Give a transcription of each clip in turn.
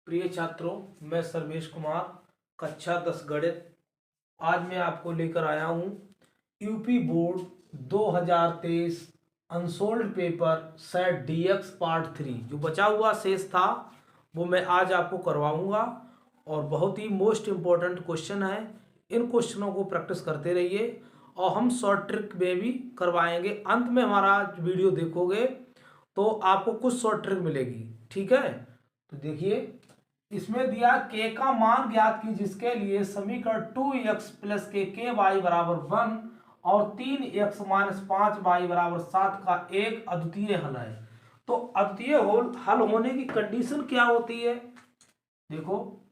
प्रिय छात्रों, मैं सर्वेश कुमार, कक्षा 10 गणित। आज मैं आपको लेकर आया हूँ UP board 2023 unsolved paper set DX part 3। जो बचा हुआ शेष था वो मैं आज आपको करवाऊंगा और बहुत ही मोस्ट इम्पोर्टेंट क्वेश्चन है। इन क्वेश्चनों को प्रैक्टिस करते रहिए और हम शॉर्ट ट्रिक में भी करवाएंगे। अंत में हमारा वीडियो देखोगे तो आपको कुछ शॉर्ट ट्रिक मिलेगी, ठीक है। तो देखिए, इसमें दिया k का मान ज्ञात की जिसके लिए समीकरण 2x प्लस के वाई बराबर 1 और 3x माइनस 5y बराबर 7 का एक अद्वितीय हल है। तो अद्वितीय हल होने की कंडीशन क्या होती है? देखो,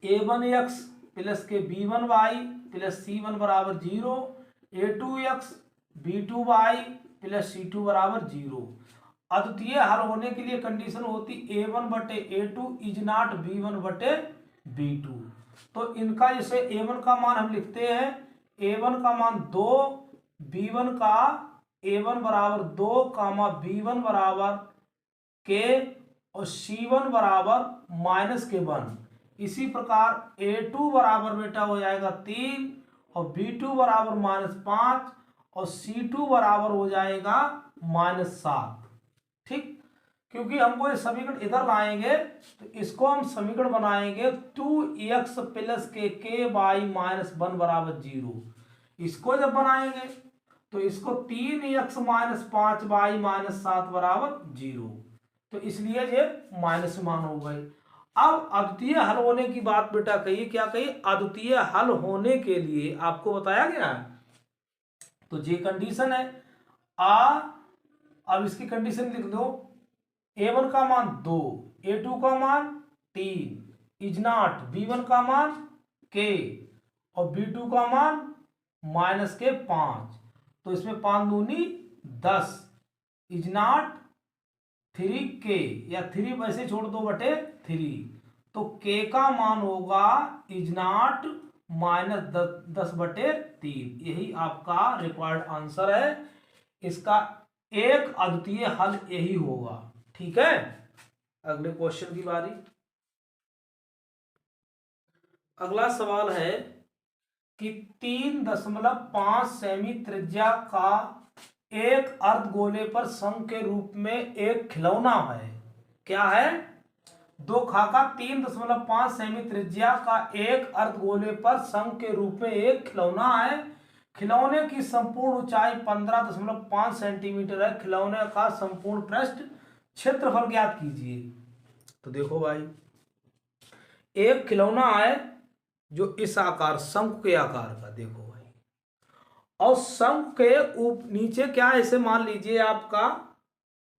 a1x प्लस के b1y प्लस c1 बराबर 0, a2x b2y प्लस c2 बराबर 0। अद्वितीय हल होने के लिए कंडीशन होती a1 बटे a2 इज नॉट b1 बटे b2। तो इनका जैसे a1 का मान हम लिखते हैं, a1 का मान 2, b1 का a1 बराबर 2 कामा b1 बराबर k और c1 बराबर माइनस के 1। इसी प्रकार a2 बराबर बेटा हो जाएगा 3 और b2 बराबर माइनस 5 और c2 बराबर हो जाएगा माइनस 7। ठीक, क्योंकि हमको ये समीकरण इधर लाएंगे तो इसको हम समीकरण बनाएंगे 2x प्लस के वाई माइनस 1 बराबर 0। इसको जब बनाएंगे तो इसको 3x माइनस 5y माइनस 7 बराबर 0। तो इसलिए ये माइनस मान हो गए। अब अद्वितीय हल होने की बात बेटा कहिए, क्या कहिए? अद्वितीय हल होने के लिए आपको बताया गया है। तो ये कंडीशन है अब इसकी कंडीशन लिख दो, a1 का मान 2, a2 का मान 3 इज नॉट b1 का मान k और b2 का मान माइनस के 5। तो इसमें 5 दूनी 10 इज नॉट 3k या 3 वैसे छोड़ दो बटे 3। तो k का मान होगा इज नॉट माइनस 10 बटे 3। यही आपका रिक्वायर्ड आंसर है। इसका एक अद्वितीय हल यही होगा, ठीक है। अगले क्वेश्चन की बारी। अगला सवाल है कि 3.5 सेमी त्रिज्या का एक अर्धगोले पर शंकु के रूप में एक खिलौना है। क्या है? दो खाका 3.5 सेमी त्रिज्या का एक अर्धगोले पर शंकु के रूप में एक खिलौना है। खिलौने की संपूर्ण ऊंचाई 15.5 सेंटीमीटर है। खिलौने का संपूर्ण पृष्ठ क्षेत्रफल ज्ञात कीजिए। तो देखो भाई, एक खिलौना है जो इस आकार शंकु के आकार का, देखो भाई, और शंकु के नीचे क्या है, इसे मान लीजिए आपका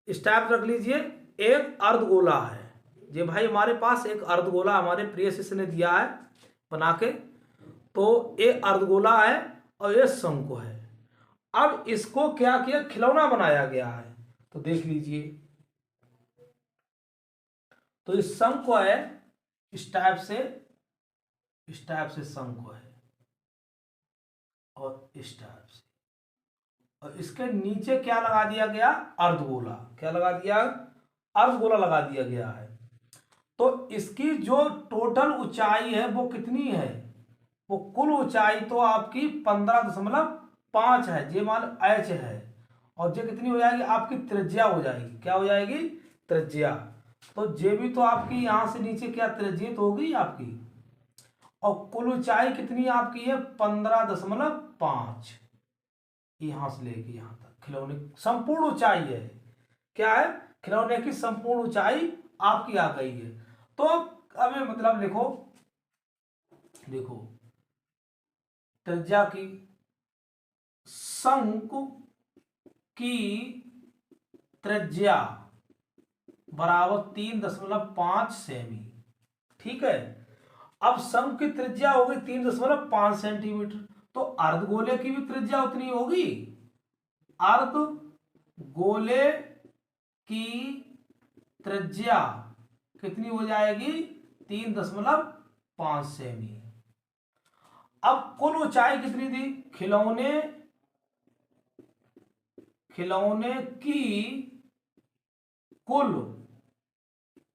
स्टैप रख लीजिए, एक अर्धगोला है। ये भाई हमारे पास एक अर्धगोला हमारे प्रिय शिष्य ने दिया है बना के। तो ये अर्धगोला है और ये शंकु है। अब इसको क्या किया, खिलौना बनाया गया है। तो देख लीजिए, तो इस शंकु है, इस टाइप से शंकु है और इस टाइप से, और इसके नीचे क्या लगा दिया गया, अर्धगोला। क्या लगा दिया? अर्धगोला लगा दिया गया है। तो इसकी जो टोटल ऊंचाई है वो कितनी है? वो कुल ऊंचाई तो आपकी 15.5 है। ये मान h है और ये कितनी हो जाएगी आपकी? त्रिज्या हो जाएगी। क्या हो जाएगी? त्रिज्या। तो ये भी तो आपकी यहां से नीचे क्या त्रिज्या तो होगी आपकी, और कुल ऊंचाई कितनी आपकी है? 15.5। यहां से लेके यहां तक खिलौने संपूर्ण ऊंचाई है। क्या है? खिलौने की संपूर्ण ऊंचाई आपकी आ गई है। तो अब मतलब देखो त्रिज्या की, शंकु की त्रिज्या बराबर 3.5 सेमी, ठीक है। अब शंकु की त्रिज्या होगी 3.5 सेंटीमीटर, तो अर्धगोले की भी त्रिज्या उतनी होगी। अर्धगोले की त्रिज्या कितनी हो जाएगी? 3.5 सेमी। अब कुल ऊंचाई कितनी थी? खिलौने की कुल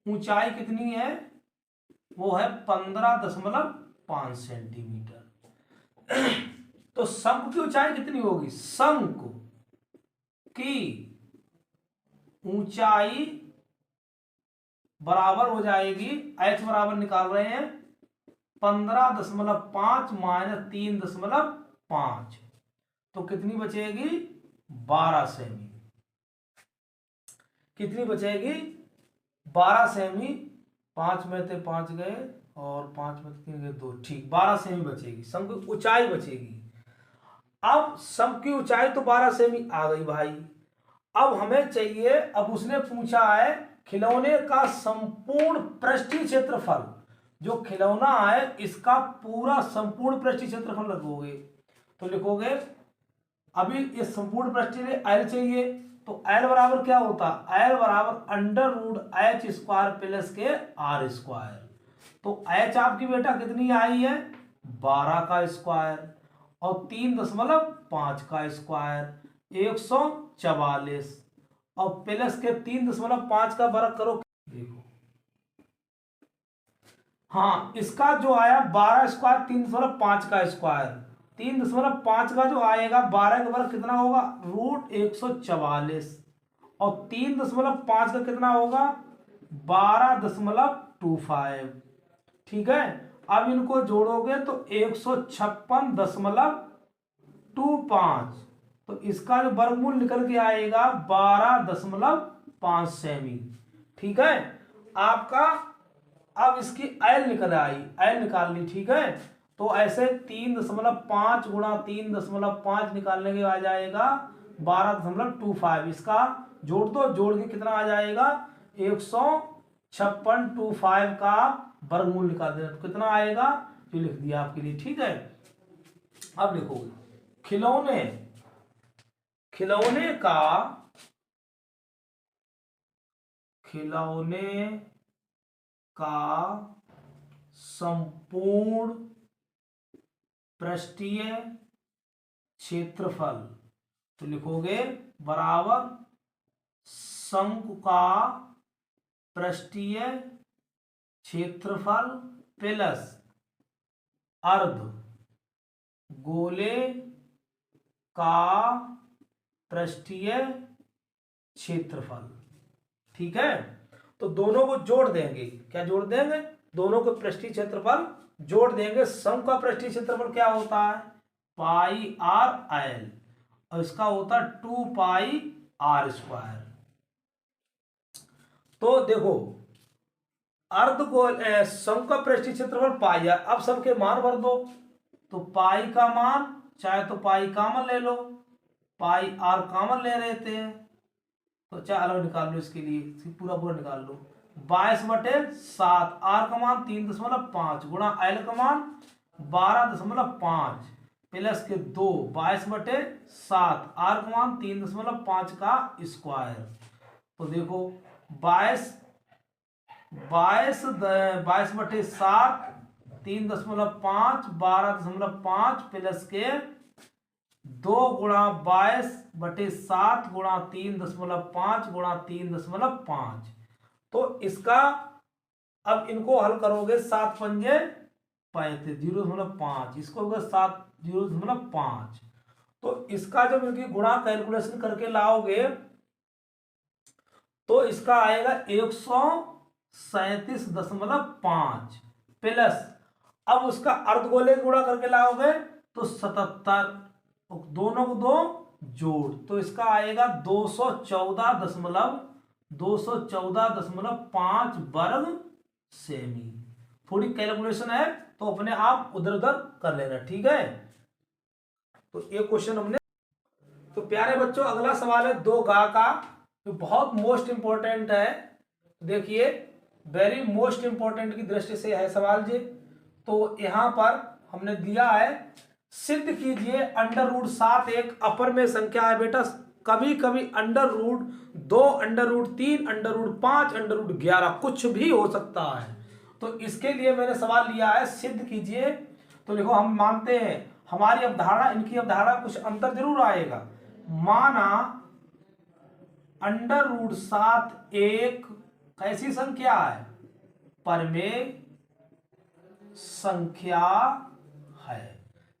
ऊंचाई कितनी है, वो है 15.5 सेंटीमीटर। तो शंकु की ऊंचाई कितनी होगी, शंकु की ऊंचाई बराबर हो जाएगी, h बराबर निकाल रहे हैं 15.5 माइनस 3.5, तो कितनी बचेगी 12 सेमी। कितनी बचेगी 12 सेमी। 5 में थे 5 गए और 5 में 3 गए 2, ठीक 12 सेमी बचेगी, शंकु की ऊंचाई बचेगी। अब शंकु की ऊंचाई तो 12 सेमी आ गई भाई। अब हमें चाहिए, अब उसने पूछा है खिलौने का संपूर्ण पृष्ठीय क्षेत्रफल, जो खिलौना है इसका पूरा संपूर्ण पृष्ठीय क्षेत्रफल लिखोगे, तो लिखोगे अभी ये संपूर्ण पृष्ठीय एल चाहिए, तो एल बराबर क्या होता, एल बराबर √h² प्लस के r स्क्वायर। तो h आपकी बेटा कितनी आई है 12 का स्क्वायर और 3.5 का स्क्वायर 144 और प्लस के 3.5 का वर्ग करो, देखो हाँ इसका जो आया 12 स्क्वायर 3.5 का स्क्वायर, 3.5 का जो आएगा 12 का वर्ग कितना होगा √144 और 3.5 का कितना होगा 12.25, ठीक है। अब इनको जोड़ोगे तो 156.25, तो इसका जो वर्गमूल निकल के आएगा 12.5 सेमी, ठीक है आपका। अब इसकी एल निकल आई, एल निकाल ली, ठीक है। तो ऐसे 3.5 गुणा 3.5 निकालने के आ जाएगा 12.25, इसका जोड़ दो, जोड़ के कितना आ जाएगा 156.25 का वर्गमूल निकाल देना, तो कितना आएगा जो लिख दिया आपके लिए, ठीक है। अब देखो खिलौने का संपूर्ण पृष्ठीय क्षेत्रफल, तो लिखोगे बराबर शंकु का पृष्ठीय क्षेत्रफल प्लस अर्ध गोले का पृष्ठीय क्षेत्रफल, ठीक है। तो दोनों को जोड़ देंगे, क्या जोड़ देंगे, दोनों को पृष्ठीय क्षेत्रफल जोड़ देंगे। शंकु का पृष्ठीय क्षेत्रफल क्या होता है πr/l और इसका होता है 2πr²। तो देखो अर्धगोल शंकु का पृष्ठीय क्षेत्रफल पाई है, अब सबके मान भर दो, तो पाई का मान चाहे तो पाई कॉमन ले लो, पाई r कॉमन ले रहे थे तो चाहे अलग निकाल लो, इसके लिए पूरा निकाल लो 22/7, r का मान 3.5 गुणा l का मान 12.5 प्लस के 2 22/7, r का मान 3.5 का स्क्वायर। तो देखो 22/7 3.5 12.5 प्लस के 2 गुणा 22/7 गुणा 3.5 गुणा 3.5, तो इसका अब इनको हल करोगे 7 पंजे 35 0.5, इसको होगा 7 0.5, तो इसका जब इनकी गुणा कैलकुलेशन करके लाओगे तो इसका आएगा 137.5 प्लस, अब उसका अर्धगोले गुणा करके लाओगे तो 77, दोनों को दो जोड़, तो इसका आएगा 214.5 वर्ग सेमी। थोड़ी कैलकुलेशन है तो अपने आप उधर उधर कर लेना, ठीक है। तो ये क्वेश्चन हमने, तो प्यारे बच्चों अगला सवाल है 2 गा का, तो बहुत मोस्ट इंपॉर्टेंट है, देखिए वेरी मोस्ट इंपॉर्टेंट की दृष्टि से है सवाल जी। तो यहां पर हमने दिया है सिद्ध कीजिए √7 एक अपर में संख्या है बेटा, कभी कभी √2 √3 √5 √11 कुछ भी हो सकता है, तो इसके लिए मैंने सवाल लिया है सिद्ध कीजिए। तो देखो हम मानते हैं हमारी अवधारणा इनकी अवधारणा कुछ अंतर जरूर आएगा। माना √7 एक कैसी संख्या है? परमेय संख्या है।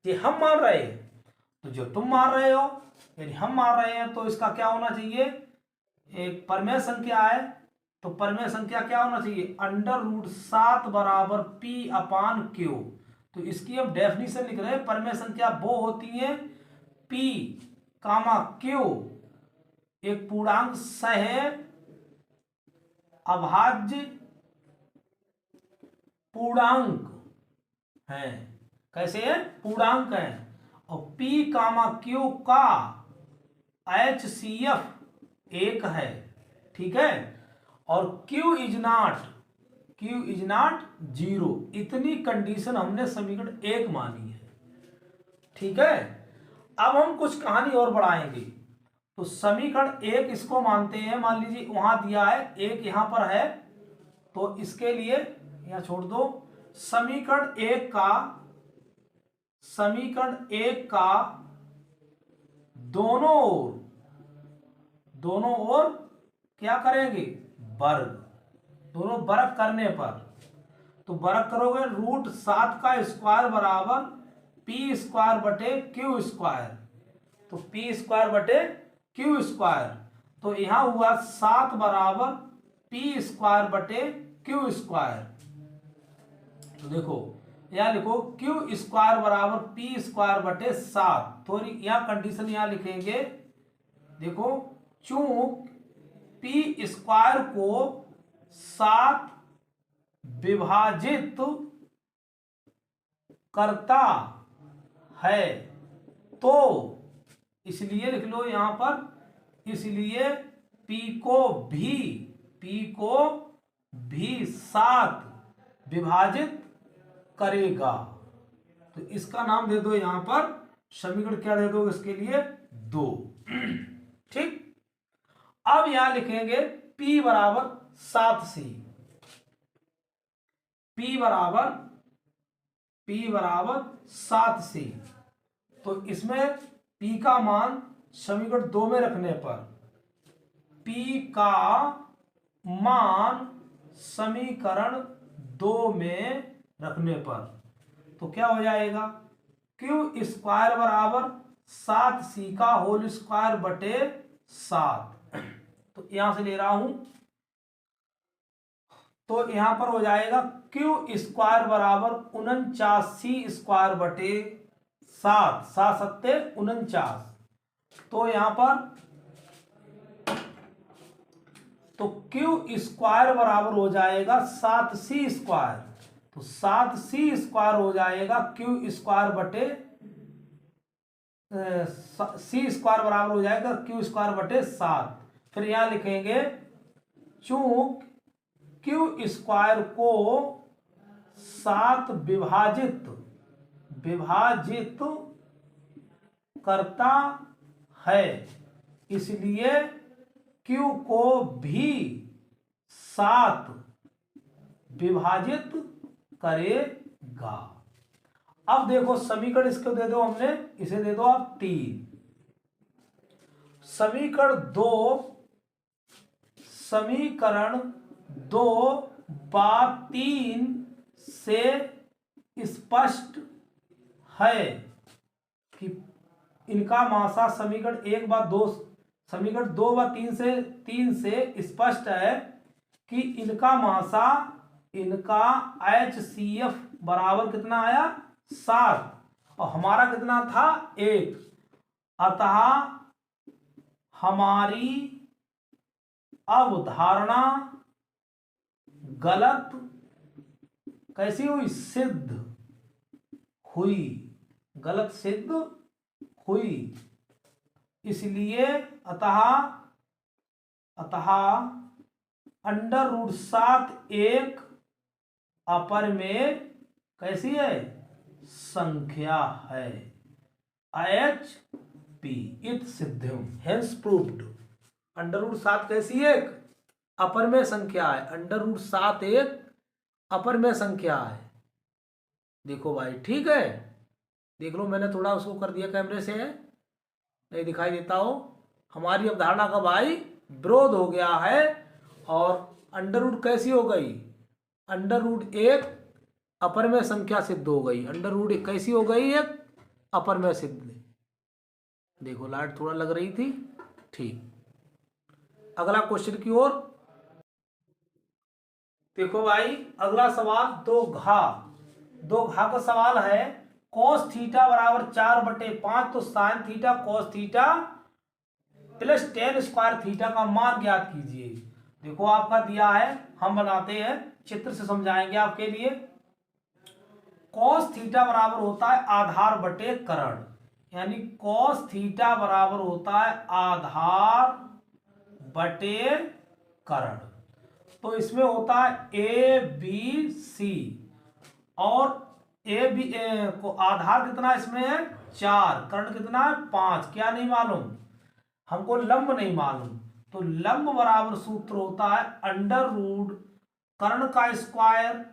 ये हम मान रहे हैं, तो जो तुम मान रहे हो यदि हम मान रहे हैं तो इसका क्या होना चाहिए? एक परमेय संख्या है तो परमेय संख्या क्या होना चाहिए? √7 बराबर P अपान Q। तो इसकी हम डेफिनेशन लिख रहे हैं। परमेय संख्या वो होती है P कामा Q एक पूर्णांक सह अभाज्य पूर्णांक है। कैसे है? पूर्णांक है। और P कामा Q का HCF 1 है। ठीक है। और Q इज नॉट 0। इतनी कंडीशन हमने समीकरण 1 मानी है। ठीक है। अब हम कुछ कहानी और बढ़ाएंगे। तो समीकरण 1 इसको मानते हैं, मान लीजिए वहां दिया है 1 यहां पर है, तो इसके लिए यहां छोड़ दो। समीकरण 1 का दोनों ओर क्या करेंगे? वर्ग। दोनों वर्ग करने पर तो वर्ग करोगे √7 का स्क्वायर बराबर P² बटे Q²। तो P² बटे Q²। तो यहां हुआ 7 बराबर P² बटे Q²। तो देखो यहां लिखो Q² बराबर P² बटे 7। थोड़ी यहां कंडीशन यहां लिखेंगे। देखो चूंकि P² को 7 विभाजित करता है तो इसलिए लिख लो यहां पर, इसलिए P को भी 7 विभाजित करेगा। तो इसका नाम दे दो यहां पर, समीकरण क्या दे दो इसके लिए? 2। ठीक। अब यहां लिखेंगे P बराबर 7C। P बराबर 7C। तो इसमें P का मान समीकरण 2 में रखने पर, P का मान समीकरण 2 में रखने पर तो क्या हो जाएगा? Q² बराबर 7C का होल स्क्वायर बटे 7। तो यहां से ले रहा हूं, तो यहां पर हो जाएगा Q² बराबर 49C² बटे 7। 7 सत्ते 49। तो यहां पर तो Q² बराबर हो जाएगा 7C²। तो 7C² हो जाएगा Q² बटे C² बराबर हो जाएगा Q² बटे 7। फिर यहां लिखेंगे चूंकि Q² को 7 विभाजित करता है, इसलिए Q को भी 7 विभाजित करेगा। अब देखो समीकरण इसको दे दो हमने, इसे दे दो आप 3। समीकरण 2 बात 3 से स्पष्ट है कि इनका मासा समीकरण 1 बात 2 समीकरण 2 व 3 से स्पष्ट है कि इनका मासा, इनका HCF बराबर कितना आया? 7। और हमारा कितना था? 1। अतः हमारी अवधारणा गलत कैसी हुई? सिद्ध हुई। गलत सिद्ध हुई। इसलिए अतः √7 एक अपरमेय कैसी है? संख्या है। HP इत सिद्धम हेंस प्रूव्ड। √7 कैसी है? एक अपरमेय संख्या है। √7 एक अपरमेय संख्या है। देखो भाई, ठीक है, देख लो, मैंने थोड़ा उसको कर दिया कैमरे से, नहीं दिखाई देता हो। हमारी अवधारणा का भाई विरोध हो गया है और अंडर रूट कैसी हो गई, अंडर रूट एक अपर में संख्या सिद्ध हो गई, अंडर रूट एक कैसी हो गई, एक अपर में सिद्ध। देखो लाइट थोड़ा लग रही थी, ठीक। अगला क्वेश्चन की ओर देखो भाई, अगला सवाल दो घा का सवाल है। cos थीटा बराबर 4/5, तो sine theta cos theta plus ten square theta का मान ज्ञात कीजिए। देखो आपका दिया है, हम बनाते हैं, चित्र से समझाएंगे आपके लिए। cos थीटा बराबर होता है आधार बटे करण, यानी cos थीटा बराबर होता है आधार बटे करण। तो इसमें होता है ए बी सी, और ए बी को आधार कितना इसमें है 4, कर्ण कितना है 5, क्या नहीं मालूम हमको, लंब नहीं मालूम। तो लंब बराबर सूत्र होता है अंडर रूट कर्ण का स्क्वायर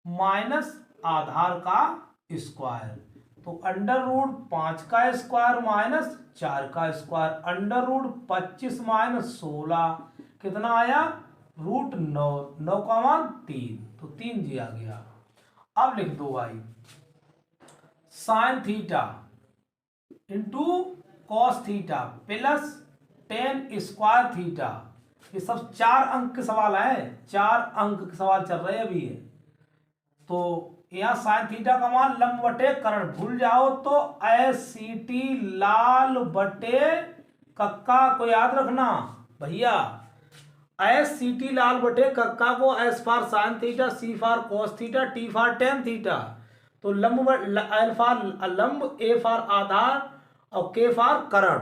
माइनस आधार का स्क्वायर। तो अंडर रूट 5 का स्क्वायर माइनस 4 का स्क्वायर, अंडर रूट 25 माइनस 16 कितना आया, रूट 9, 9 का मान 3, तो 3 दिया गया। अब लिख दो भाई sine theta into cos theta plus ten square theta. ये सब 4 अंक के सवाल है, 4 अंक के सवाल चल रहे हैं अभी ये। तो यहाँ साइन थीटा का मान लंब बटे कर्ण, भूल जाओ तो SCT लाल बटे कक्का को याद रखना भैया। SCT लाल बटे कक्का को S for sine theta, C for cos theta, T for tan theta. तो लंब L फॉर लंब, A फॉर आधार और K फॉर कर्ण,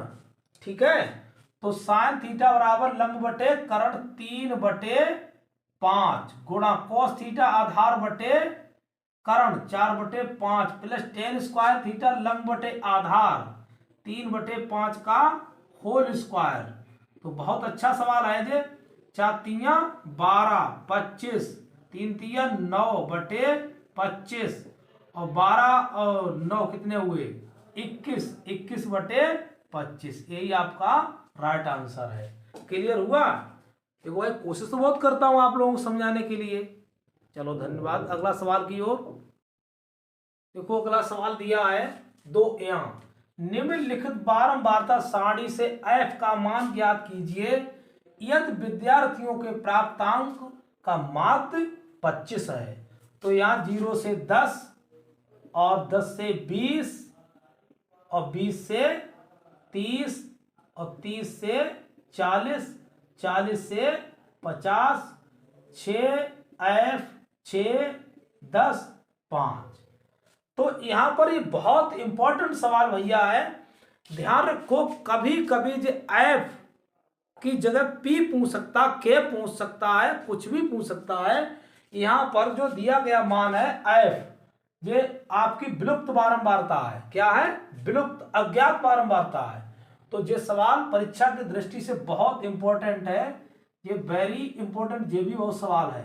ठीक है। तो साइन थीटा बराबर लंब बटे कर्ण 3/5 गुणा कॉस थीटा आधार बटे कर्ण 4/5 प्लस टेन स्क्वायर थीटा लंब बटे आधार 3/5 का होल स्क्वायर। तो बहुत अच्छा सवाल है जे। 4 तिया 12, 25, 3 तिया 9/25 और 12 और 9 कितने हुए 21, 21/25। यही आपका राइट आंसर है। क्लियर हुआ? देखो भाई कोशिश तो बहुत करता हूं आप लोगों को समझाने के लिए। चलो धन्यवाद। अगला सवाल की ओर देखो, अगला सवाल दिया है 2 निम्नलिखित बारंबारता सारणी से f का मान ज्ञात कीजिए यदि विद्यार्थियों के प्राप्तांक का माध्य 25 है। तो यहाँ 0 से 10 और 10 से 20 और 20 से 30 और 30 से 40, 40 से 50, 6f 6 10 5। तो यहां पर ये बहुत इंपॉर्टेंट सवाल भैया है, ध्यान रखो। कभी कभी जो एफ की जगह पी पूछ सकता, के पूछ सकता है, कुछ भी पूछ सकता है। यहां पर जो दिया गया मान है एफ, ये आपकी विलुप्त बारंबारता है। क्या है? विलुप्त अज्ञात बारंबारता है। तो ये सवाल परीक्षा की दृष्टि से बहुत इंपॉर्टेंट है, ये वेरी इंपॉर्टेंट, ये भी बहुत सवाल है।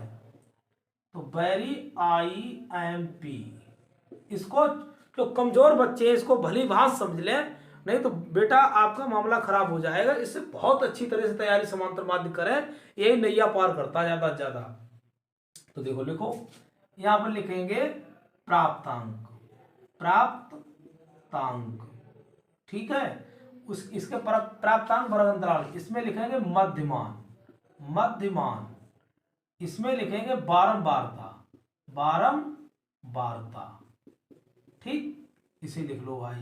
तो वेरी IMP, इसको जो कमजोर बच्चे इसको भली भांति समझ लें, नहीं तो बेटा आपका मामला खराब हो जाएगा। इससे बहुत अच्छी तरह से तैयारी समांतर माध्य करें, यही नैया पार करता ज्यादा से ज्यादा। तो देखो लिखो, यहां पर लिखेंगे प्राप्तांक, प्राप्तांक, ठीक है। इसके प्राप्तांक वर्ग अंतराल, इसमें लिखेंगे मध्यमान, मध्यमान, इसमें लिखेंगे बारंबारता, बारंबारता, ठीक। इसे लिख लो भाई।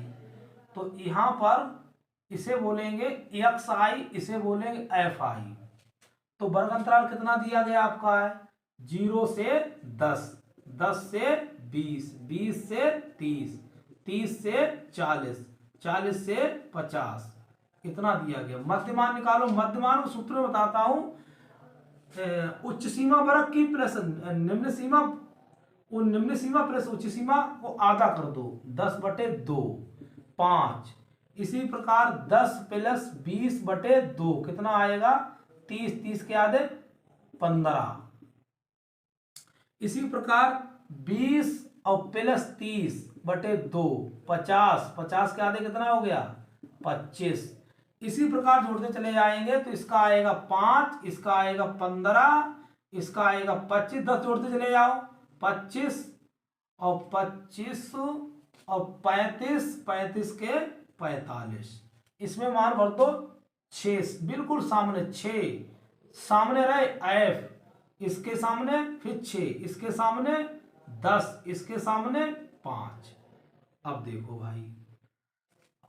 तो यहां पर इसे बोलेंगे XI, इसे बोलेंगे FI। तो वर्ग अंतराल कितना दिया गया आपका है 0 से 10, 10 से 20, 20 से 30, 30 से 40, 40 से 50, इतना दिया गया। मध्यमान निकालो। मध्यमान को सूत्र में बताता हूं, उच्च सीमा वर्ग की प्लस निम्न सीमा, निम्न सीमा प्लस उच्च सीमा को आधा कर दो, 10/2 5। इसी प्रकार 10 प्लस 20/2 कितना आएगा 30, 30 के आधे 15। इसी प्रकार 20 और प्लस 30/2 50, 50 के आधे कितना हो गया 25। इसी प्रकार जोड़ते चले जाएंगे तो इसका आएगा 5, इसका आएगा 15, इसका आएगा 25, 10 जोड़ते चले जाओ, 25 और 25 और 35, 35 के 45, इसमें मान भर दो 6, बिल्कुल सामने 6 सामने रहे एफ, इसके सामने फिर 6, इसके सामने 10, इसके सामने 5। अब देखो भाई,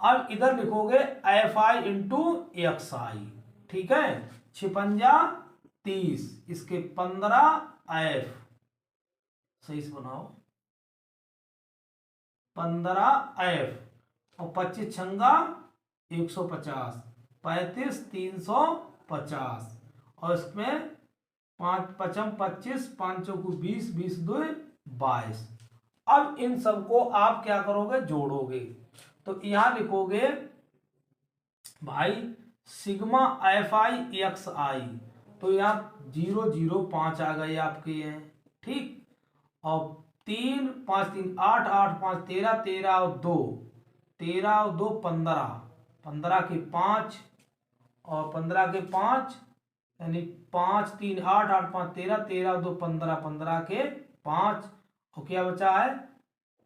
अब इधर लिखोगे एफ आई इंटू एक्स आई, ठीक है, 56 30, इसके 15 एफ, सही से बनाओ, 15 एफ और 25 छंगा 150, 35 350 और इसमें 5 पचम 25, 5 चौकू 20, 20 2 22। अब इन सबको आप क्या करोगे, जोड़ोगे, तो यहां लिखोगे भाई सिग्मा एफ आई एक्स आई, तो यहाँ 0 0 5 आ गए आपके हैं, ठीक, और 3 5 3 8 8 5 13 13 और 2 13 और 2 15, 15 के 5 और 15 के 5 यानी 5 3 8 8 5 13 13 और 2 15, 15 के 5 और क्या बचा है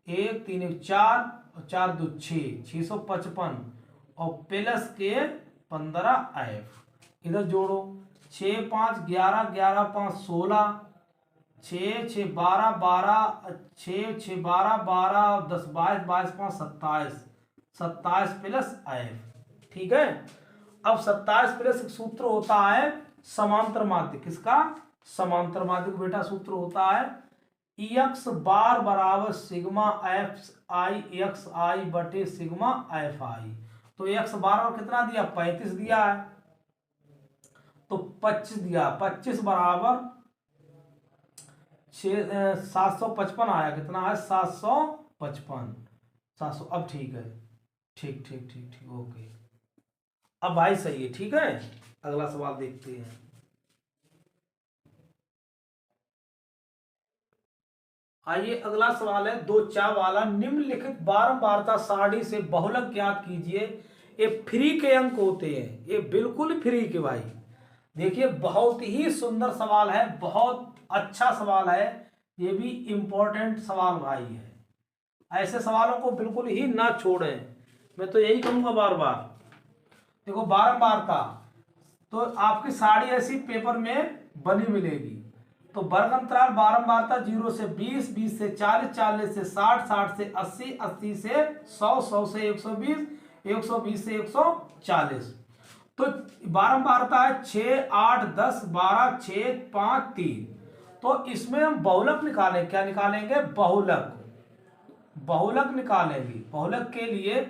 1 3 1 4 और 4 2 6, 655 और प्लस के 15 एफ, इधर जोड़ो 6 5 11 11 5 16, 6 6 12 12, 6 6 12 12 10 22 22 5 27, 27 प्लस एफ, ठीक है। अब 27 प्लस सूत्र होता है समांतर माध्य, किसका, समांतर माध्य बेटा सूत्र होता है एक्स बार बराबर सिग्मा एफ आई एक्स आई बटे सिग्मा एफ आई। तो एक्स बार और कितना दिया 35 दिया है, तो 25 दिया, 25 बराबर 755 आया, कितना है 755, 700। अब ठीक है, ठीक ठीक ठीक ठीक ओके, अब भाई सही है, ठीक है। अगला सवाल देखते हैं। आइए अगला सवाल है 2 वाला, निम्नलिखित बारंबारता सारणी से बहुलक ज्ञात कीजिए। ये फ्री के अंक होते हैं, ये बिल्कुल फ्री के भाई। देखिए बहुत ही सुंदर सवाल है, बहुत अच्छा सवाल है, ये भी इंपॉर्टेंट सवाल भाई है। ऐसे सवालों को बिल्कुल ही ना छोड़ें, मैं तो यही कहूंगा बार बार। देखो बारंबारता, तो आपकी साड़ी ऐसी पेपर में बनी मिलेगी, तो वर्ग अंतराल बारंबारता 0 से 20, 20 से 40, 40 से 60, 60 से 80, 80 से 100, 100 से 120, 120 से 140। तो बारंबारता है 6 8 10 12 6 5 3। तो इसमें हम बहुलक निकालें, क्या निकालेंगे, बहुलक, बहुलक निकालेंगे। बहुलक के लिए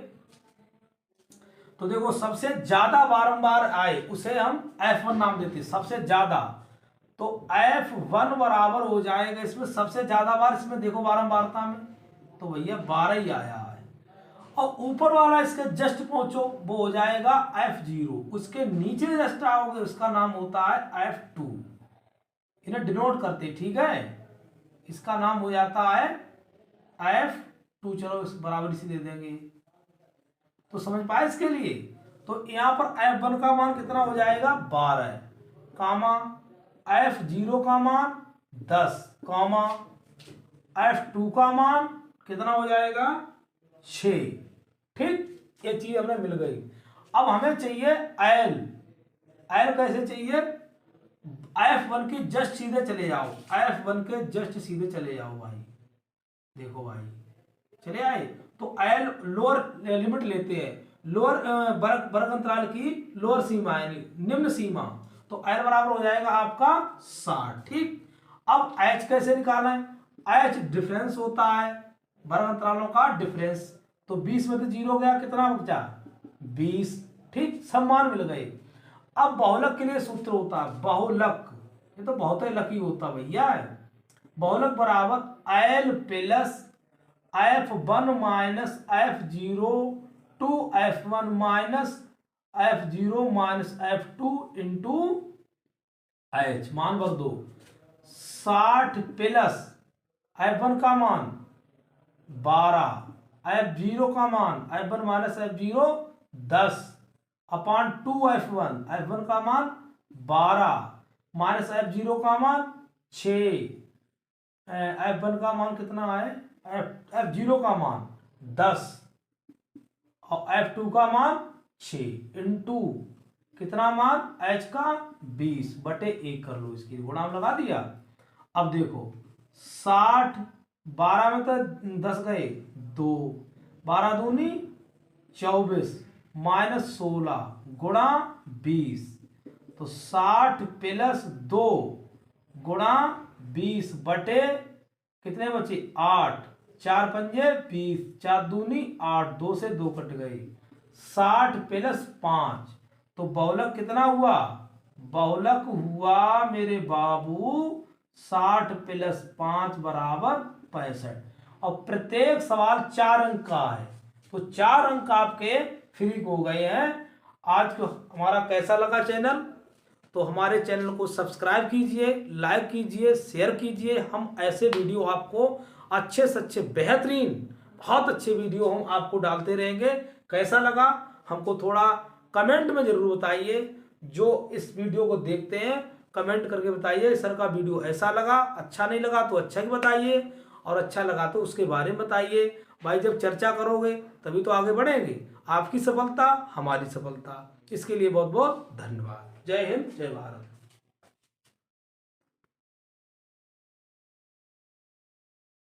तो देखो सबसे ज्यादा बारंबार आए उसे हम F1 नाम देते हैं, सबसे ज्यादा। तो F1 बराबर हो जाएगा इसमें सबसे ज्यादा बार, इसमें देखो बारंबारता में तो भैया 12 ही आया है। और ऊपर वाला इसके जस्ट पहुंचो वो हो जाएगा F0, उसके नीचे जस्ट आओगे उसका नाम होता है F2, इन्हें डिनोट करते, ठीक है। इसका नाम हो जाता है F2, चलो इस बराबर इसी दे देंगे, तो समझ पाए इसके लिए। तो यहां पर F1 का मान कितना हो जाएगा 12, कामा F0 का मान 10, कामा F2 का मान कितना हो जाएगा 6, ठीक, ये चीज हमें मिल गई। अब हमें चाहिए L, L कैसे चाहिए, F1 के जस्ट सीधे चले जाओ, F1 के जस्ट सीधे चले जाओ भाई, देखो भाई चले आए। तो L लोअर लिमिट लेते हैं, लोअर वर्ग अंतराल की लोअर सीमा यानी निम्न सीमा, तो L बराबर हो जाएगा आपका 60, ठीक। अब H कैसे निकालना है, H डिफरेंस होता है वर्ग अंतरालों का डिफरेंस, तो 20 में तो 0 गया, कितना बचा 20, ठीक, सब मान मिल गए। अब बहुलक के लिए सूत्र होता है बहुलक, ये तो बहुत ही लकी होता भैया, बहुलक बराबर L plus F1 minus F0 two F1 minus F0 minus F2 into H, मान भर दो 60 प्लस F1 का मान 12, F0 का मान F1 minus F0 10 upon 2 F1, F1 का मान 12 माइनस F0 का मान 6, F1 का मान कितना है, F0 का मान 10 और F2 का मान 6 इंटू कितना मान H का 20/1 कर लो, इसकी गुणा लगा दिया। अब देखो 60, 12 में तो 10 गए 2, 12 दूनी 24 माइनस 16 गुणा 20, तो 60 प्लस 2 गुणा 20 बटे कितने बचे 8, 4 पंजे 20, 4 दूनी 8, 2 से 2 कट गए, 60 प्लस 5, तो बहुलक कितना हुआ, बहुलक हुआ मेरे बाबू 60 प्लस 5 बराबर 65। और प्रत्येक सवाल 4 अंक का है, तो 4 अंक आपके फ्री हो गए हैं। आज को हमारा कैसा लगा चैनल, तो हमारे चैनल को सब्सक्राइब कीजिए, लाइक कीजिए, शेयर कीजिए। हम ऐसे वीडियो आपको अच्छे से अच्छे बेहतरीन बहुत अच्छे वीडियो हम आपको डालते रहेंगे। कैसा लगा हमको थोड़ा कमेंट में जरूर बताइए, जो इस वीडियो को देखते हैं कमेंट करके बताइए सर का वीडियो ऐसा लगा, अच्छा नहीं लगा तो अच्छा ही बताइए, और अच्छा लगा तो उसके बारे में बताइए। भाई जब चर्चा करोगे तभी तो आगे बढ़ेंगे, आपकी सफलता हमारी सफलता। इसके लिए बहुत बहुत धन्यवाद। जय हिंद, जय भारत।